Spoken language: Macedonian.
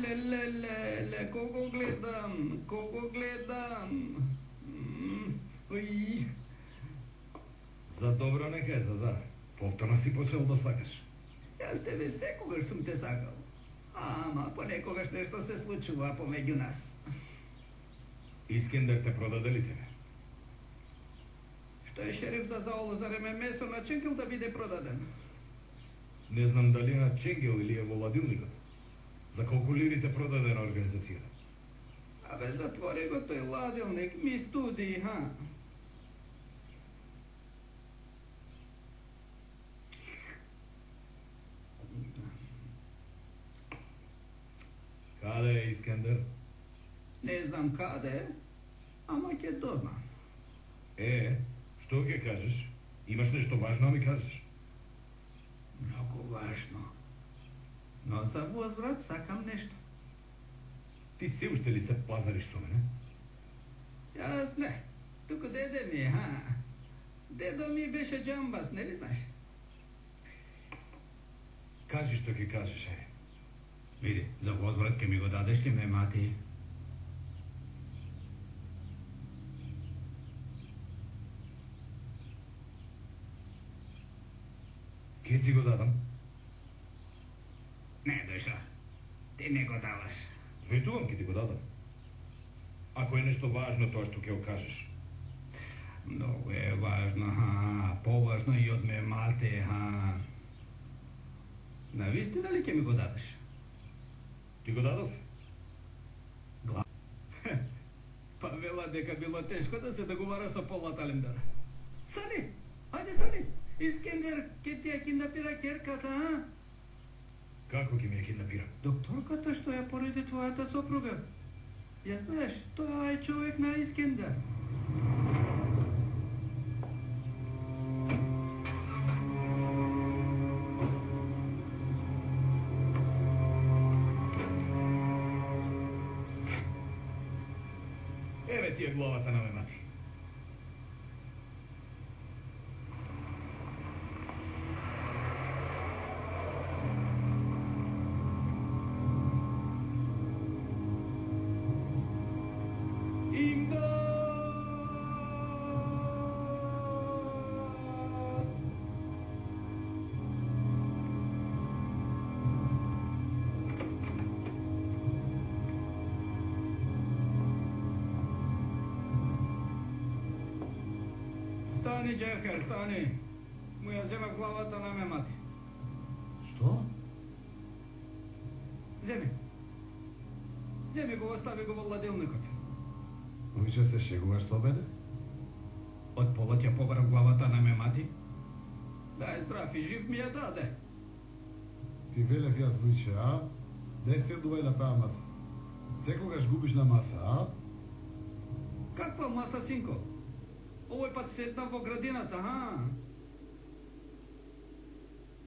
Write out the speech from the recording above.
Леле, кого гледам, кого гледам. Уй. За добро нека е, Зазар. Повторно си почел да сакаш. Јас тебе секогаш сум те сакал. Ама понекогаш нешто се случува помеѓу нас. Искендер те продаде ли тебе? Што е шериф за заоло за реме месо на Ченкел да биде продаден? Не знам дали на Ченгел или е во ладилникот. За колку лири те продаде на организацијата? Абе, затвори го тој ладилник, ми студи, ха? Каде е Искендер? Не знам каде, ама ќе дознам. Што ќе кажеш? Имаш нешто важно да ми кажеш? Многу важно. Но за возврат сакам нешто. Ти се уште ли се пазариш со мене? Јас не. Туку деде ми, ха? Дедо ми беше џамбас, нели знаеш? Кажи што ќе кажеш, е. Види, за возврат ќе ми го дадеш ли ме, мати? Ке ти го дадам? Не, дојшла. Ти не го даваш. Ветувам ке ти го дадам. Ако е нешто важно тоа што ќе го кажеш. Многу е важно, ха. Поважно и од ме, мате, ха. Навистина ли ќе ми го дадеш? Ти го дадов? Па вела дека било тешко да се договара со Пола Талендер. Стани! Ајде стани! Искендер ќе ти ја киндапира ќерката, а? Како ќе ми ја киндапира? Докторката што ја породи твојата сопруга. Ја знаеш, тоа е човек на Искендер. Еве ти е главата на ме, мати. Стани, Джерхер, стани. Му ја зема главата на ме, мати. Што? Земи. Земи го, остави го во ладилникот. Више се шегуваш со мене? Од полот ја побрав главата на ме, мати. Да е здрав и жив ми ја даде. Ти велев јас више, а? Де седувај на таа маса. Секогаш губиш на маса, а? Каква маса, синко? Овој пат седнав во градината, ха?